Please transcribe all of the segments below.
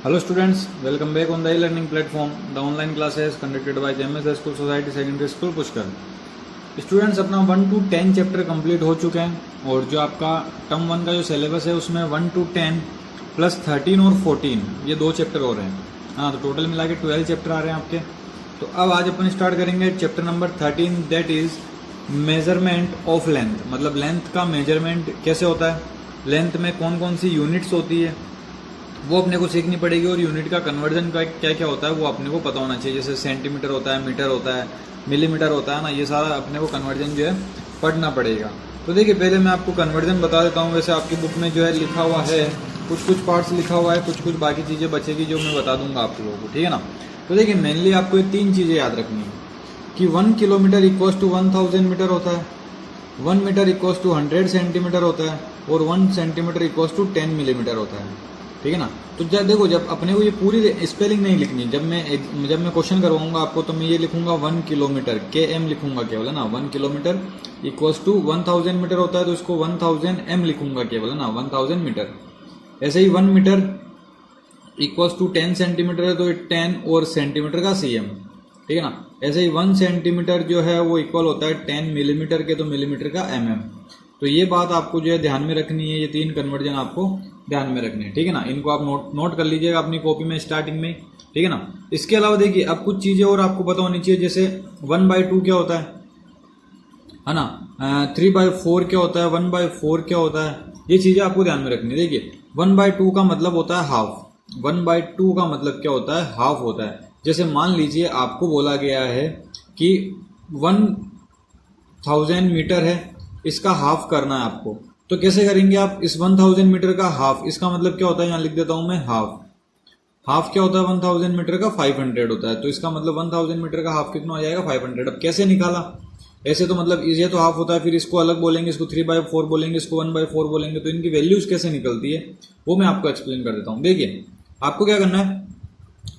Hello students, welcome back on the e-learning platform. The online classes conducted by JMS School Society Secondary School Pushkar. Students अपना 1 to 10 chapter complete हो चुके हैं और जो आपका term 1 का जो सिलेबस है उसमें 1 to 10 प्लस 13 और 14 ये दो चैप्टर हो रहे हैं। हाँ, तो टोटल मिला के 12 चैप्टर आ रहे हैं आपके। तो अब आज अपन स्टार्ट करेंगे chapter number 13, that is measurement of length. मतलब लेंथ का मेजरमेंट कैसे होता है, लेंथ में कौन कौन सी यूनिट्स होती है वो अपने को सीखनी पड़ेगी, और यूनिट का कन्वर्जन का क्या क्या होता है वो अपने को पता होना चाहिए। जैसे सेंटीमीटर होता है, मीटर होता है, मिलीमीटर होता है ना, ये सारा अपने को कन्वर्जन जो है पढ़ना पड़ेगा। तो देखिए पहले मैं आपको कन्वर्जन बता देता हूँ। वैसे आपकी बुक में जो है लिखा हुआ है, कुछ पार्ट्स लिखा हुआ है, कुछ बाकी चीज़ें बचेगी जो मैं बता दूंगा आप लोगों को, ठीक है ना। तो देखिए मेनली आपको ये 3 चीज़ें याद रखनी है कि 1 किलोमीटर इक्वल्स टू 1000 मीटर होता है, 1 मीटर इक्वल्स टू 100 सेंटीमीटर होता है, और 1 सेंटीमीटर इक्वल्स टू 10 मिलीमीटर होता है, ठीक है ना। तो जब देखो, जब अपने को ये पूरी स्पेलिंग नहीं लिखनी, जब मैं क्वेश्चन करवाऊंगा आपको तो मैं ये लिखूंगा 1 किलोमीटर, KM लिखूंगा केवल, है ना। 1 किलोमीटर इक्वल्स टू 1000 मीटर होता है तो इसको 1000 M लिखूंगा केवल, है ना, 1000 मीटर। ऐसे ही 1 मीटर इक्वल्स टू 10 सेंटीमीटर है तो 10 और सेंटीमीटर का CM, ठीक है ना। ऐसे ही 1 सेंटीमीटर जो है वो इक्वल होता है 10 मिलीमीटर के, तो मिलीमीटर का MM। तो ये बात आपको जो है ध्यान में रखनी है, ये 3 कन्वर्जन आपको ध्यान में रखने हैं, ठीक है ना। इनको आप नोट कर लीजिएगा अपनी कॉपी में स्टार्टिंग में, ठीक है ना। इसके अलावा देखिए अब कुछ चीजें और आपको पता होनी चाहिए, जैसे 1/2 क्या होता है ना, 3/4 क्या होता है, 1/4 क्या होता है, ये चीजें आपको ध्यान में रखनी है। देखिए 1/2 का मतलब होता है हाफ, 1/2 का मतलब क्या होता है, हाफ होता है। जैसे मान लीजिए आपको बोला गया है कि 1000 मीटर है, इसका हाफ करना है आपको, तो कैसे करेंगे आप। इस 1000 मीटर का हाफ, इसका मतलब क्या होता है, यहाँ लिख देता हूं मैं हाफ क्या होता है 1000 मीटर का 500 होता है, तो इसका मतलब 1000 मीटर का हाफ कितना हो जाएगा 500। अब कैसे निकाला, ऐसे तो मतलब ये तो हाफ होता है, फिर इसको अलग बोलेंगे, इसको 3/4 बोलेंगे, इसको 1/4 बोलेंगे, तो इनकी वैल्यूज कैसे निकलती है वो मैं आपको एक्सप्लेन कर देता हूँ। देखिए आपको क्या करना है,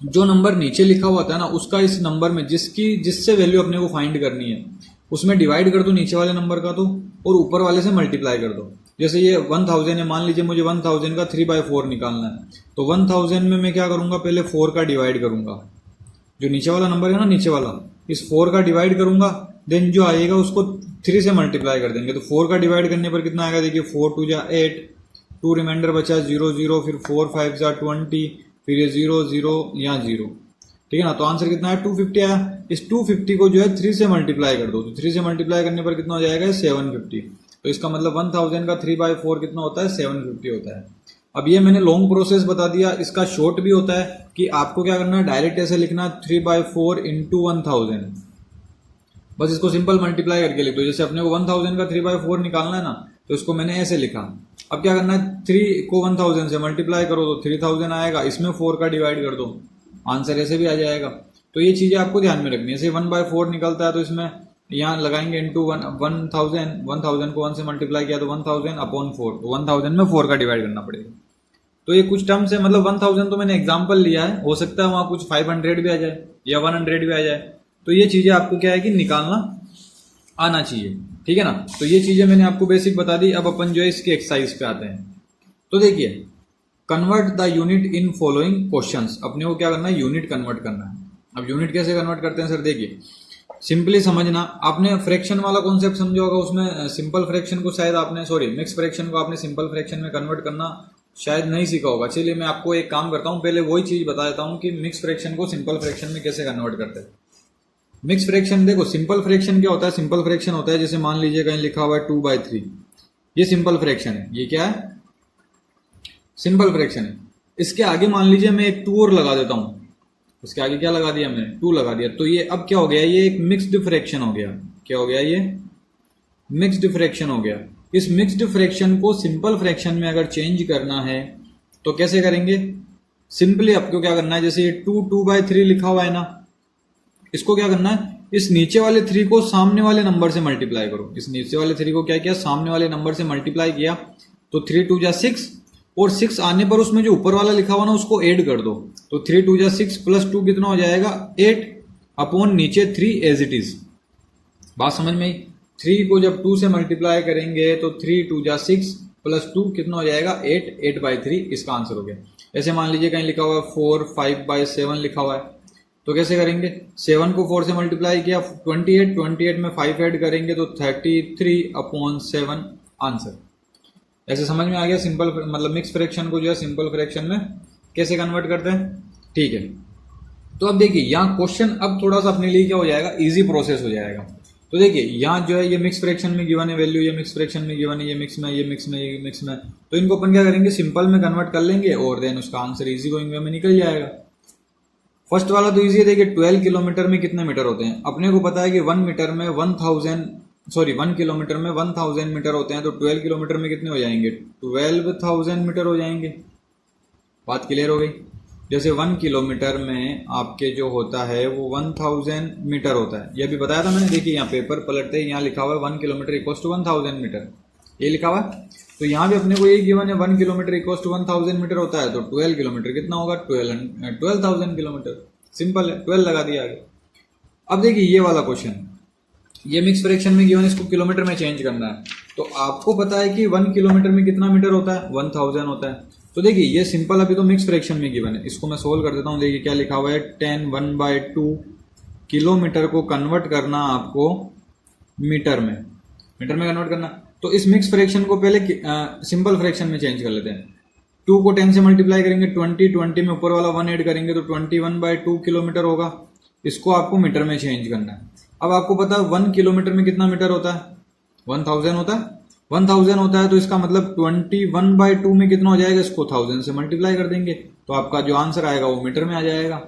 जो नंबर नीचे लिखा हुआ था ना उसका इस नंबर में जिससे वैल्यू अपने को फाइंड करनी है उसमें डिवाइड कर दो नीचे वाले नंबर का, तो और ऊपर वाले से मल्टीप्लाई कर दो। जैसे ये 1000 है, मान लीजिए मुझे 1000 का 3/4 निकालना है, तो 1000 में मैं क्या करूंगा, पहले 4 का डिवाइड करूंगा, जो नीचे वाला नंबर है ना, नीचे वाला, इस 4 का डिवाइड करूंगा, देन जो आएगा उसको 3 से मल्टीप्लाई कर देंगे। तो 4 का डिवाइड करने पर कितना आएगा, देखिए 4 2 जा 8, 2 रिमाइंडर बचा 0 0, फिर 4 5 जा 20, फिर ये 0 0 यहाँ 0, ठीक है ना। तो आंसर कितना है 250 आया। इस 250 को जो है 3 से मल्टीप्लाई कर दो, तो 3 से मल्टीप्लाई करने पर कितना हो जाएगा 750। तो इसका मतलब 1000 का 3/4 कितना होता है 750 होता है। अब ये मैंने लॉन्ग प्रोसेस बता दिया, इसका शॉर्ट भी होता है कि आपको क्या करना है, डायरेक्ट ऐसे लिखना 3/4 इंटू 1000, बस इसको सिंपल मल्टीप्लाई करके लिख दो। जैसे अपने को 1000 का 3/4 निकालना है ना, तो इसको मैंने ऐसे लिखा। अब क्या करना है, 3 को 1000 से मल्टीप्लाई करो तो 3000 आएगा, इसमें 4 का डिवाइड कर दो, आंसर ऐसे भी आ जाएगा। तो ये चीजें आपको ध्यान में रखनी है। जैसे 1/4 निकलता है तो इसमें यहाँ लगाएंगे इंटू 1000 को 1 से मल्टीप्लाई किया तो 1000 अपॉन 4, तो 1000 में 4 का डिवाइड करना पड़ेगा। तो ये कुछ टर्म्स है, मतलब 1000 तो मैंने एग्जांपल लिया है, हो सकता है वहां कुछ 500 भी आ जाए या 100 भी आ जाए, तो ये चीजें आपको क्या है कि निकालना आना चाहिए, ठीक है ना। तो ये चीजें मैंने आपको बेसिक बता दी। अब अपन जो है इसके एक्सरसाइज पे आते हैं। तो देखिए convert the unit in following questions, अपने को क्या करना है, यूनिट कन्वर्ट करना है। अब यूनिट कैसे कन्वर्ट करते हैं सर, देखिए सिंपली समझना। आपने फ्रैक्शन वाला कॉन्सेप्ट समझा होगा, उसमें सिंपल फ्रैक्शन को शायद आपने मिक्स फ्रैक्शन को आपने सिंपल फ्रैक्शन में कन्वर्ट करना शायद नहीं सीखा होगा। चलिए मैं आपको एक काम करता हूँ, पहले वही चीज बता देता हूँ कि मिक्स फ्रैक्शन को सिंपल फ्रैक्शन में कैसे कन्वर्ट करते हैं। मिक्स फ्रैक्शन देखो, सिंपल फ्रैक्शन क्या होता है, सिंपल फ्रैक्शन होता है जैसे मान लीजिए कहीं लिखा हुआ है 2/3, ये सिंपल फ्रैक्शन है। ये क्या है, सिंपल फ्रैक्शन है। इसके आगे मान लीजिए मैं एक 2 और लगा देता हूं, इसके आगे क्या लगा दिया मैंने, 2 लगा दिया, तो ये अब क्या हो गया, ये एक मिक्स्ड फ्रैक्शन हो गया। क्या हो गया, ये मिक्स्ड फ्रैक्शन हो गया। इस मिक्स्ड फ्रैक्शन को सिंपल फ्रैक्शन में अगर चेंज करना है तो कैसे करेंगे, सिंपली आपको क्या करना है, जैसे ये 2/3 लिखा हुआ है ना, इसको क्या करना है, इस नीचे वाले 3 को सामने वाले नंबर से मल्टीप्लाई करो। इस नीचे वाले 3 को क्या किया, सामने वाले नंबर से मल्टीप्लाई किया, तो 3 2 जा 6, और 6 आने पर उसमें जो ऊपर वाला लिखा हुआ ना उसको ऐड कर दो, तो 3 2 जा 6 प्लस 2 कितना हो जाएगा 8 अपॉन नीचे 3 एज इट इज। बात समझ में आई। 3 को जब 2 से मल्टीप्लाई करेंगे तो 3 2 जा 6 प्लस 2 कितना हो जाएगा 8, 8/3 इसका आंसर हो गया। ऐसे मान लीजिए कहीं लिखा हुआ है 4 5/7 लिखा हुआ है, तो कैसे करेंगे, 7 को 4 से मल्टीप्लाई किया 28 में 5 ऐड करेंगे तो 33/7 आंसर। ऐसे समझ में आ गया सिंपल मतलब मिक्स फ्रैक्शन को जो है सिंपल फ्रैक्शन में कैसे कन्वर्ट करते हैं। ठीक है, तो अब देखिए यहाँ क्वेश्चन अब थोड़ा सा अपने लिए क्या हो जाएगा, इजी प्रोसेस हो जाएगा। तो देखिए यहाँ जो है ये मिक्स फ्रैक्शन में गिवन है वैल्यू, ये मिक्स फ्रैक्शन में गिवन है, ये मिक्स में, ये मिक्स में, ये मिक्स में, तो इनको अपन क्या करेंगे, सिंपल में कन्वर्ट कर लेंगे और देन उसका आंसर इजी गोइंग वे में निकल जाएगा। फर्स्ट वाला तो इजी है, देखिए 12 किलोमीटर में कितने मीटर होते हैं, अपने को पता है कि 1 मीटर में 1 किलोमीटर में 1000 मीटर होते हैं, तो 12 किलोमीटर में कितने हो जाएंगे, 12,000 मीटर हो जाएंगे। बात क्लियर हो गई। जैसे 1 किलोमीटर में आपके जो होता है वो 1000 मीटर होता है, ये भी बताया था मैंने। देखिए यहाँ पेपर पलटते ही यहाँ लिखा हुआ है 1 किलोमीटर इक्वल्स टू 1000 मीटर, ये लिखा हुआ है। तो यहाँ भी अपने को यही गिवन है 1 किलोमीटर इक्वल्स टू 1000 मीटर होता है, तो 12 किलोमीटर कितना होगा, 12,000 किलोमीटर। सिंपल है, 12 लगा दिया आगे। अब देखिए ये वाला क्वेश्चन, ये मिक्स फ्रैक्शन में गिवन, इसको किलोमीटर में चेंज करना है। तो आपको पता है कि 1 किलोमीटर में कितना मीटर होता है, 1000 होता है। तो देखिए ये सिंपल अभी तो मिक्स फ्रैक्शन में गिवन है, इसको मैं सोल्व कर देता हूँ। देखिए क्या लिखा हुआ है, 10 1/2 किलोमीटर को कन्वर्ट करना आपको मीटर में कन्वर्ट करना। तो इस मिक्स फ्रैक्शन को पहले सिंपल फ्रैक्शन में चेंज कर लेते हैं। 2 को 10 से मल्टीप्लाई करेंगे, 20 में ऊपर वाला 1 ऐड करेंगे तो 21/2 किलोमीटर होगा। इसको आपको मीटर में चेंज करना है। अब आपको पता है 1 किलोमीटर में कितना मीटर होता है, 1000 होता है। 1000 होता है तो इसका मतलब 21/2 में कितना हो जाएगा, इसको 1000 से मल्टीप्लाई कर देंगे तो आपका जो आंसर आएगा वो मीटर में आ जाएगा।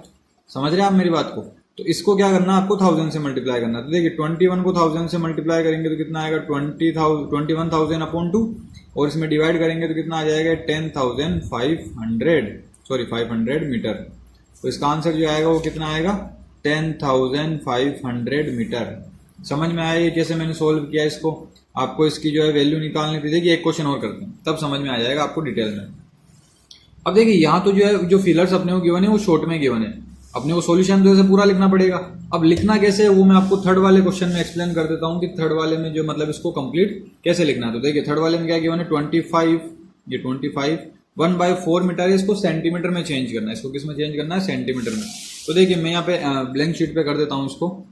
समझ रहे हैं आप मेरी बात को। तो इसको क्या करना है, आपको 1000 से मल्टीप्लाई करना है। तो देखिए 21 को 1000 से मल्टीप्लाई करेंगे तो कितना आएगा, 21,000/2, और इसमें डिवाइड करेंगे तो कितना आ जाएगा, 500 मीटर। तो इसका आंसर जो आएगा वो कितना आएगा, 10,500 मीटर। समझ में आया ये कैसे मैंने सोल्व किया इसको। आपको इसकी जो है वैल्यू निकालनी थी। देखिए एक क्वेश्चन और करते हैं, तब समझ में आ जाएगा आपको डिटेल में। अब देखिए यहाँ तो जो है जो फिलर्स अपने को गिवन है वो शॉर्ट में गिवन है, अपने को सॉल्यूशन तो ऐसे पूरा लिखना पड़ेगा। अब लिखना कैसे है वो मैं आपको थर्ड वाले क्वेश्चन में एक्सप्लेन कर देता हूँ कि थर्ड वाले में जो मतलब इसको कंप्लीट कैसे लिखना है। तो देखिए थर्ड वाले में क्या गिवन है, 25, ये 25 1/4 मीटर है, इसको सेंटीमीटर में चेंज करना है। इसको किस में चेंज करना है, सेंटीमीटर में। तो देखिए मैं यहाँ पे ब्लैंक शीट पे कर देता हूँ इसको।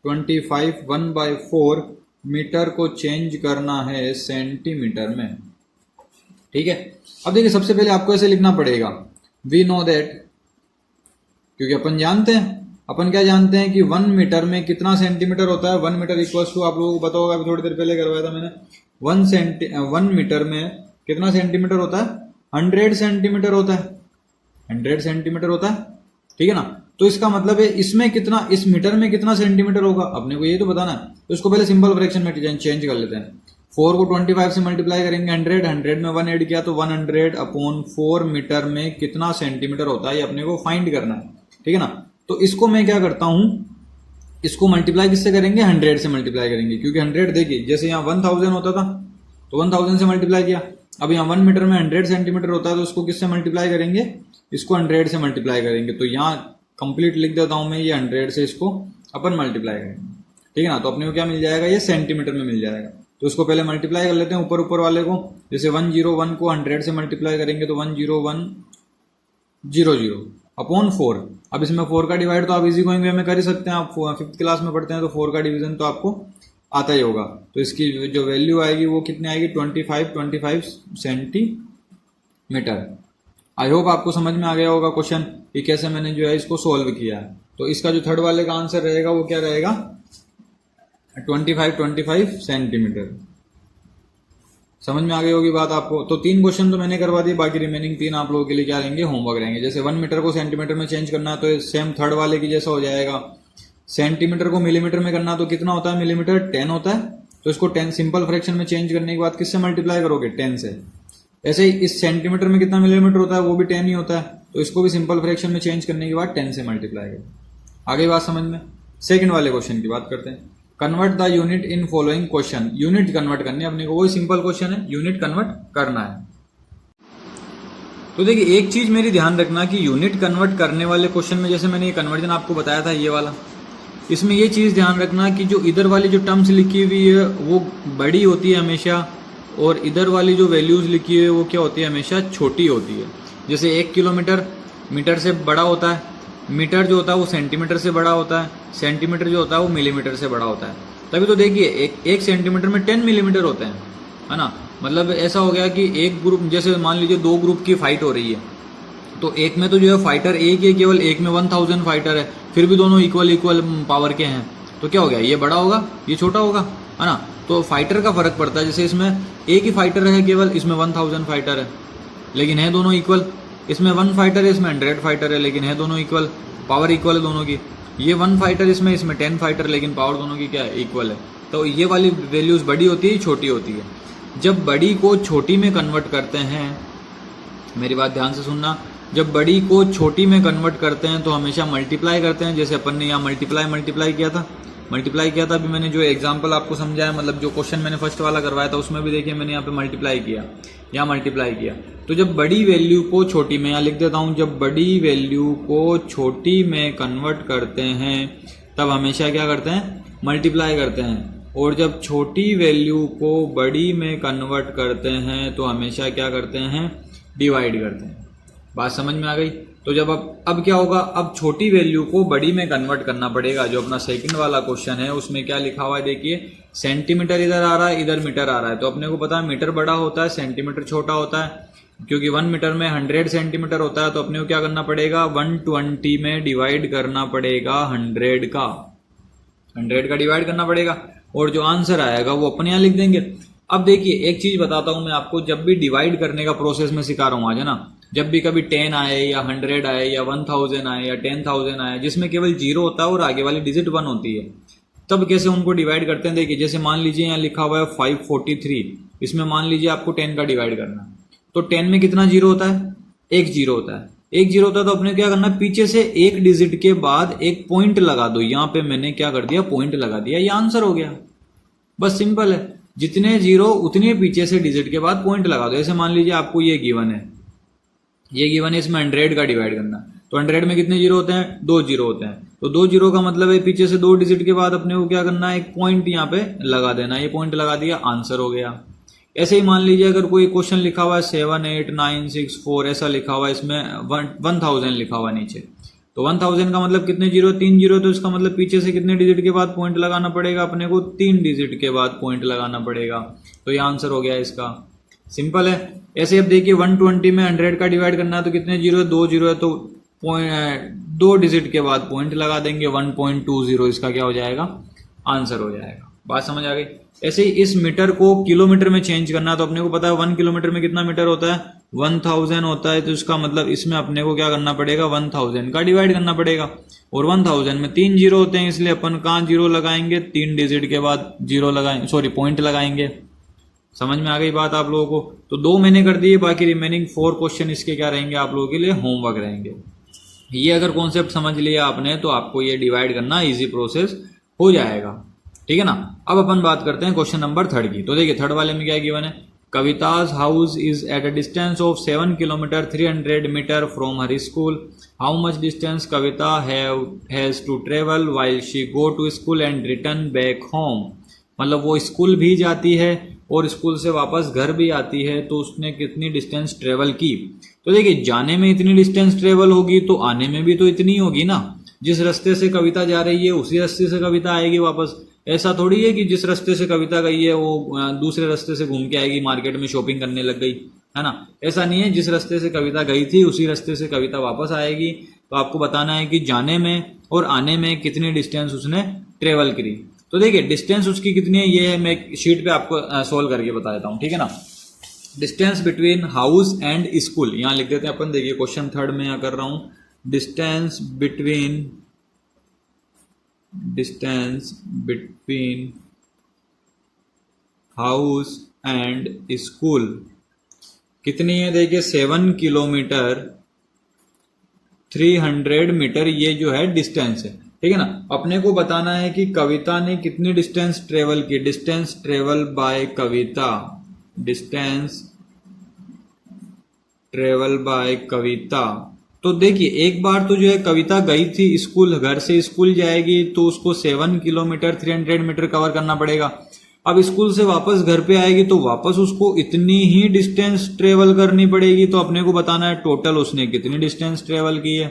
25 1/4 मीटर को चेंज करना है सेंटीमीटर में, ठीक है। अब देखिए सबसे पहले आपको ऐसे लिखना पड़ेगा, वी नो दैट, क्योंकि अपन जानते हैं, अपन क्या जानते हैं कि 1 मीटर में कितना सेंटीमीटर होता है। 1 मीटर इक्वल्स टू, आप लोगों को पता होगा, अभी थोड़ी देर पहले करवाया था मैंने, 1 मीटर में कितना सेंटीमीटर होता है, 100 सेंटीमीटर होता है, 100 सेंटीमीटर होता है, ठीक है ना। तो इसका मतलब है इसमें कितना, इस मीटर में कितना सेंटीमीटर होगा, अपने को ये तो बताना है। तो इसको पहले सिंपल फ्रैक्शन में चेंज कर लेते हैं। 4 को 25 से मल्टीप्लाई करेंगे 100 में 1 ऐड किया तो 100/4 मीटर में कितना सेंटीमीटर होता है, ये अपने को फाइंड करना है, ठीक है ना। तो इसको मैं क्या करता हूं, इसको मल्टीप्लाई किससे करेंगे, 100 से मल्टीप्लाई करेंगे, क्योंकि 100 देखिए जैसे यहाँ 1000 होता था तो 1000 से मल्टीप्लाई किया। अब यहाँ 1 मीटर में 100 सेंटीमीटर होता है तो इसको किससे मल्टीप्लाई करेंगे, इसको 100 से मल्टीप्लाई करेंगे। तो यहाँ कंप्लीट लिख देता हूं मैं, ये 100 से इसको अपन मल्टीप्लाई करेंगे, ठीक है ना। तो अपने को क्या मिल जाएगा, ये सेंटीमीटर में मिल जाएगा। तो इसको पहले मल्टीप्लाई कर लेते हैं ऊपर वाले को। जैसे 101 को 100 से मल्टीप्लाई करेंगे तो 101,000/4। अब इसमें 4 का डिवाइड तो आप इजी गोइंग वे में कर ही सकते हैं, आप 5th क्लास में पढ़ते हैं तो 4 का डिवीजन तो आपको आता ही होगा। तो इसकी जो वैल्यू आएगी वो कितनी आएगी, 25 सेंटीमीटर। आई होप आपको समझ में आ गया होगा क्वेश्चन कि कैसे मैंने जो है इसको सोल्व किया है। तो इसका जो थर्ड वाले का आंसर रहेगा वो क्या रहेगा, 25 सेंटीमीटर। समझ में आ गई होगी बात आपको। तो 3 क्वेश्चन तो मैंने करवा दिए, बाकी रिमेनिंग 3 आप लोगों के लिए क्या रहेंगे, होमवर्क रहेंगे। जैसे 1 मीटर को सेंटीमीटर में चेंज करना है तो सेम थर्ड वाले की जैसा हो जाएगा। सेंटीमीटर को मिलीमीटर में करना तो कितना होता है, मिलीमीटर 10 होता है। तो इसको 10 सिंपल फ्रैक्शन में चेंज करने के बाद किससे मल्टीप्लाई करोगे, 10 से। ऐसे ही इस सेंटीमीटर में कितना मिलीमीटर होता है, वो भी 10 ही होता है। तो इसको भी सिंपल फ्रैक्शन में चेंज करने के बाद 10 से मल्टीप्लाई करो। आगे बात समझ में। सेकंड वाले क्वेश्चन की बात करते हैं। Convert the unit in following question. Unit convert करने अपने को, वही सिंपल क्वेश्चन है, यूनिट कन्वर्ट करना है। तो देखिए एक चीज मेरी ध्यान रखना कि यूनिट कन्वर्ट करने वाले क्वेश्चन में, जैसे मैंने ये कन्वर्जन आपको बताया था ये वाला, इसमें ये चीज ध्यान रखना कि जो इधर वाली जो टर्म्स लिखी हुई है वो बड़ी होती है हमेशा, और इधर वाली जो वैल्यूज लिखी है वो क्या होती है, हमेशा छोटी होती है। जैसे 1 किलोमीटर मीटर से बड़ा होता है, मीटर जो होता है वो सेंटीमीटर से बड़ा होता है, सेंटीमीटर जो होता है वो मिलीमीटर से बड़ा होता है। तभी तो देखिए एक सेंटीमीटर में 10 मिलीमीटर होते हैं, है ना। मतलब ऐसा हो गया कि एक ग्रुप, जैसे मान लीजिए 2 ग्रुप की फाइट हो रही है, तो एक में तो जो है फाइटर एक ही है, केवल एक में 1000 फाइटर है, फिर भी दोनों इक्वल पावर के हैं, तो क्या हो गया, ये बड़ा होगा ये छोटा होगा, है ना। तो फाइटर का फर्क पड़ता है, जैसे इसमें एक ही फाइटर है केवल, इसमें 1000 फाइटर है लेकिन है दोनों इक्वल, इसमें 1 फाइटर है इसमें 100 फाइटर है लेकिन है दोनों इक्वल, पावर इक्वल है दोनों की। ये 1 फाइटर इसमें 10 फाइटर लेकिन पावर दोनों की क्या है, इक्वल है। तो ये वाली वैल्यूज बड़ी होती है छोटी होती है। जब बड़ी को छोटी में कन्वर्ट करते हैं, मेरी बात ध्यान से सुनना, जब बड़ी को छोटी में कन्वर्ट करते हैं तो हमेशा मल्टीप्लाई करते हैं। जैसे अपन ने यहाँ मल्टीप्लाई किया था अभी मैंने जो एग्जांपल आपको समझाया, मतलब जो क्वेश्चन मैंने फर्स्ट वाला करवाया था उसमें भी देखिए मैंने यहाँ पे मल्टीप्लाई किया, यहाँ मल्टीप्लाई किया। तो जब बड़ी वैल्यू को छोटी में, यहाँ लिख देता हूँ, जब बड़ी वैल्यू को छोटी में कन्वर्ट करते हैं तब हमेशा क्या करते हैं, मल्टीप्लाई करते हैं। और जब छोटी वैल्यू को बड़ी में कन्वर्ट करते हैं तो हमेशा क्या करते हैं, डिवाइड करते हैं। बात समझ में आ गई। तो जब अब क्या होगा, अब छोटी वैल्यू को बड़ी में कन्वर्ट करना पड़ेगा। जो अपना सेकंड वाला क्वेश्चन है उसमें क्या लिखा हुआ है देखिए, सेंटीमीटर इधर आ रहा है इधर मीटर आ रहा है, तो अपने को पता है मीटर बड़ा होता है सेंटीमीटर छोटा होता है, क्योंकि 1 मीटर में 100 सेंटीमीटर होता है। तो अपने को क्या करना पड़ेगा, 120 में डिवाइड करना पड़ेगा 100 का डिवाइड करना पड़ेगा, और जो आंसर आएगा वो अपन यहाँ लिख देंगे। अब देखिए एक चीज बताता हूं मैं आपको, जब भी डिवाइड करने का प्रोसेस में सिखा रहा हूं आज, है ना, जब भी कभी 10 आए या 100 आए या 1000 आए या 10,000 आए जिसमें केवल 0 होता है और आगे वाली डिजिट 1 होती है, तब कैसे उनको डिवाइड करते हैं देखिए। जैसे मान लीजिए यहाँ लिखा हुआ है 543, इसमें मान लीजिए आपको 10 का डिवाइड करना है, तो 10 में कितना 0 होता है, एक 0 होता है, एक 0 होता है। तो अपने क्या करना है, पीछे से एक डिजिट के बाद एक पॉइंट लगा दो। यहाँ पे मैंने क्या कर दिया, पॉइंट लगा दिया, ये आंसर हो गया। बस सिंपल है, जितने 0 उतने पीछे से डिजिट के बाद पॉइंट लगा दो। जैसे मान लीजिए आपको ये गिवन है, इसमें 100 का डिवाइड करना, तो 100 में कितने 0 होते हैं, 2 0 होते हैं। तो 2 0 का मतलब है पीछे से 2 डिजिट के बाद अपने को क्या करना है, एक पॉइंट यहाँ पे लगा देना। ये पॉइंट लगा दिया, आंसर हो गया। ऐसे ही मान लीजिए अगर कोई क्वेश्चन लिखा हुआ है 78964 ऐसा लिखा हुआ है, इसमें 1000 लिखा हुआ है नीचे, तो 1000 का मतलब कितने 0, 3 0, तो इसका मतलब पीछे से कितने डिजिट के बाद पॉइंट लगाना पड़ेगा अपने को, 3 डिजिट के बाद पॉइंट लगाना पड़ेगा। तो ये आंसर हो गया इसका, सिंपल है। ऐसे अब देखिए 120 में 100 का डिवाइड करना है, तो कितने 0 है, 2 0 है, तो 2 डिजिट के बाद पॉइंट लगा देंगे, 1.20 इसका क्या हो जाएगा, आंसर हो जाएगा। बात समझ आ गई। ऐसे ही इस मीटर को किलोमीटर में चेंज करना है, तो अपने को पता है 1 किलोमीटर में कितना मीटर होता है, 1000 होता है। तो इसका मतलब इसमें अपने को क्या करना पड़ेगा, 1000 का डिवाइड करना पड़ेगा, और 1000 में 3 0 होते हैं, इसलिए अपन कहाँ 0 लगाएंगे, 3 डिजिट के बाद 0 लगाएंगे, सॉरी पॉइंट लगाएंगे। समझ में आ गई बात आप लोगों को। तो 2 मैंने कर दिए, बाकी रिमेनिंग 4 क्वेश्चन इसके क्या रहेंगे, आप लोगों के लिए होमवर्क रहेंगे। ये अगर कॉन्सेप्ट समझ लिया आपने तो आपको ये डिवाइड करना इजी प्रोसेस हो जाएगा, ठीक है ना। अब अपन बात करते हैं क्वेश्चन नंबर 3 की। तो देखिए 3 वाले में क्या गिवन है, Kavita's house is at a distance of 7 kilometre 300 metre from her school. How much distance Kavita has to travel while she go to school and return back home. मतलब वो स्कूल भी जाती है और स्कूल से वापस घर भी आती है, तो उसने कितनी डिस्टेंस ट्रेवल की। तो देखिए जाने में इतनी डिस्टेंस ट्रेवल होगी तो आने में भी तो इतनी होगी ना। जिस रास्ते से कविता जा रही है उसी रास्ते से कविता आएगी वापस। ऐसा थोड़ी है कि जिस रास्ते से कविता गई है वो दूसरे रास्ते से घूम के आएगी, मार्केट में शॉपिंग करने लग गई, है ना। ऐसा नहीं है, जिस रास्ते से कविता गई थी उसी रास्ते से कविता वापस आएगी। तो आपको बताना है कि जाने में और आने में कितनी डिस्टेंस उसने ट्रेवल करी। तो देखिए डिस्टेंस उसकी कितनी है, ये है मैं शीट पे आपको सोल्व करके बता देता हूँ, ठीक है ना। Distance between house and school यहाँ लिख देते हैं अपन। देखिए क्वेश्चन 3 में यहाँ कर रहा हूँ, distance between house and school कितनी है। देखिए 7 किलोमीटर 300 मीटर ये जो है डिस्टेंस है, ठीक है ना। अपने को बताना है कि कविता ने कितनी डिस्टेंस ट्रेवल की। Distance travel by Kavita, distance travel by Kavita. तो देखिए एक बार तो जो है कविता गई थी स्कूल, घर से स्कूल जाएगी तो उसको 7 किलोमीटर 300 मीटर कवर करना पड़ेगा। अब स्कूल से वापस घर पे आएगी तो वापस उसको इतनी ही डिस्टेंस ट्रेवल करनी पड़ेगी। तो अपने को बताना है टोटल उसने कितनी डिस्टेंस ट्रेवल की है।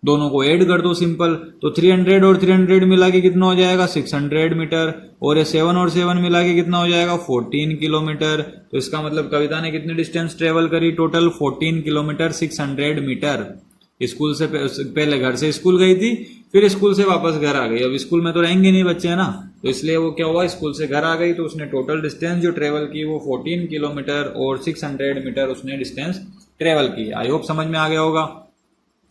दोनों को ऐड कर दो सिंपल, तो 300 और 300 मिला के कितना हो जाएगा 600 मीटर, और ये 7 और 7 मिला के कितना हो जाएगा 14 किलोमीटर। तो इसका मतलब कविता ने कितनी डिस्टेंस ट्रेवल करी टोटल 14 किलोमीटर 600 मीटर। स्कूल से पहले घर से स्कूल गई थी, फिर स्कूल से वापस घर आ गई। अब स्कूल में तो रहेंगे नहीं बच्चे, है ना, तो इसलिए वो क्या हुआ स्कूल से घर आ गई, तो उसने टोटल डिस्टेंस जो ट्रेवल की वो 14 किलोमीटर और 600 मीटर उसने डिस्टेंस ट्रेवल की। आई होप समझ में आ गया होगा।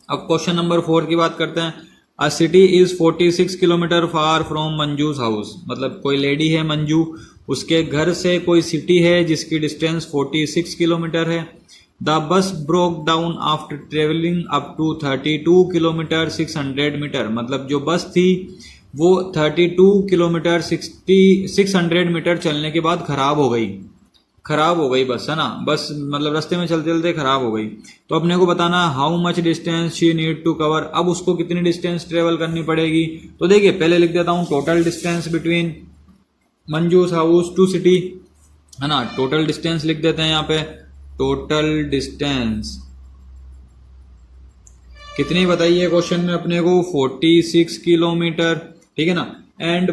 अब क्वेश्चन नंबर 4 की बात करते हैं। A city is 46 kilometre far from Manju's house, मतलब कोई लेडी है मंजू, उसके घर से कोई सिटी है जिसकी डिस्टेंस 46 किलोमीटर है। The bus broke down after travelling up to 32 kilometre 600 metre, मतलब जो बस थी वो 32 किलोमीटर 600 मीटर चलने के बाद खराब हो गई बस, है ना, बस मतलब रास्ते में चलते चलते खराब हो गई। तो अपने को बताना how much distance she need to cover, अब उसको कितनी डिस्टेंस ट्रेवल करनी पड़ेगी। तो देखिए पहले लिख देता हूं total distance between Manju's house to city, है ना, टोटल डिस्टेंस लिख देते हैं यहाँ पे। टोटल डिस्टेंस कितनी बताइए क्वेश्चन में अपने को 46 किलोमीटर, ठीक है ना। एंड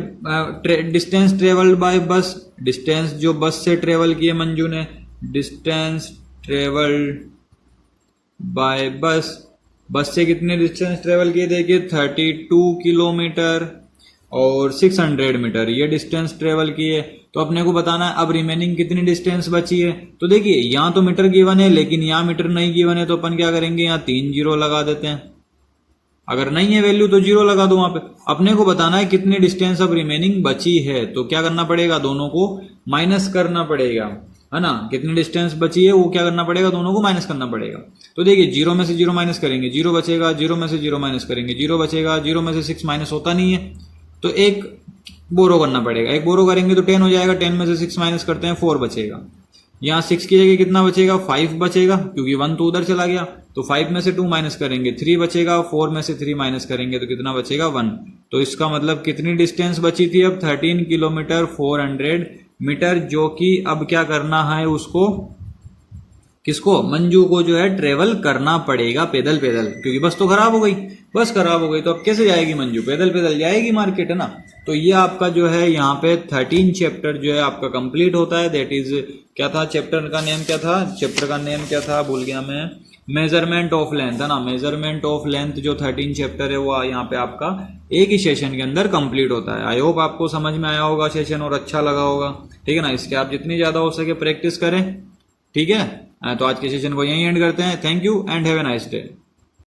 डिस्टेंस ट्रेवल्ड बाय बस, डिस्टेंस जो बस से ट्रेवल किए मंजू ने, डिस्टेंस ट्रेवल्ड बाय बस से कितने डिस्टेंस ट्रेवल किए देखिए 32 किलोमीटर और 600 मीटर ये डिस्टेंस ट्रेवल किए। तो अपने को बताना है अब रिमेनिंग कितनी डिस्टेंस बची है। तो देखिए यहाँ तो मीटर गिवन है लेकिन यहाँ मीटर नहीं गिवन है, तो अपन क्या करेंगे यहाँ 3 जीरो लगा देते हैं। अगर नहीं है वैल्यू तो जीरो लगा दो वहां पे। अपने को बताना है कितनी डिस्टेंस अब रिमेनिंग बची है, तो क्या करना पड़ेगा दोनों को माइनस करना पड़ेगा, है ना। कितनी डिस्टेंस बची है वो क्या करना पड़ेगा दोनों को माइनस करना पड़ेगा। तो देखिए जीरो में से जीरो माइनस करेंगे, जीरो बचेगा, जीरो में से जीरो माइनस करेंगे, जीरो बचेगा, जीरो में से 6 माइनस होता नहीं है तो एक बोरो करना पड़ेगा, एक बोरो करेंगे तो 10 हो जाएगा, 10 में से 6 माइनस करते हैं 4 बचेगा। यहाँ 6 की जगह कितना बचेगा 5 बचेगा क्योंकि 1 तो उधर चला गया, तो 5 में से 2 माइनस करेंगे 3 बचेगा, 4 में से 3 माइनस करेंगे तो कितना बचेगा 1। तो इसका मतलब कितनी डिस्टेंस बची थी अब 13 किलोमीटर 400 मीटर, जो कि अब क्या करना है उसको, किसको, मंजू को जो है ट्रेवल करना पड़ेगा पैदल पैदल, क्योंकि बस तो खराब हो गई, बस खराब हो गई तो अब कैसे जाएगी मंजू, पैदल पैदल जाएगी मार्केट, है ना। तो ये आपका जो है यहाँ पे 13 चैप्टर जो है आपका कंप्लीट होता है। दैट इज क्या था चैप्टर का नेम, क्या था चैप्टर का नेम, क्या था भूल गया मैं, मेजरमेंट ऑफ लेंथ, है ना। मेजरमेंट ऑफ लेंथ जो 13 चैप्टर है वो यहाँ पे आपका एक ही सेशन के अंदर कंप्लीट होता है। आई होप आपको समझ में आया होगा सेशन और अच्छा लगा होगा, ठीक है ना। इसके आप जितनी ज्यादा हो सके प्रैक्टिस करें, ठीक है। तो आज के सेशन को यहीं एंड करते हैं। Thank you and have a nice day.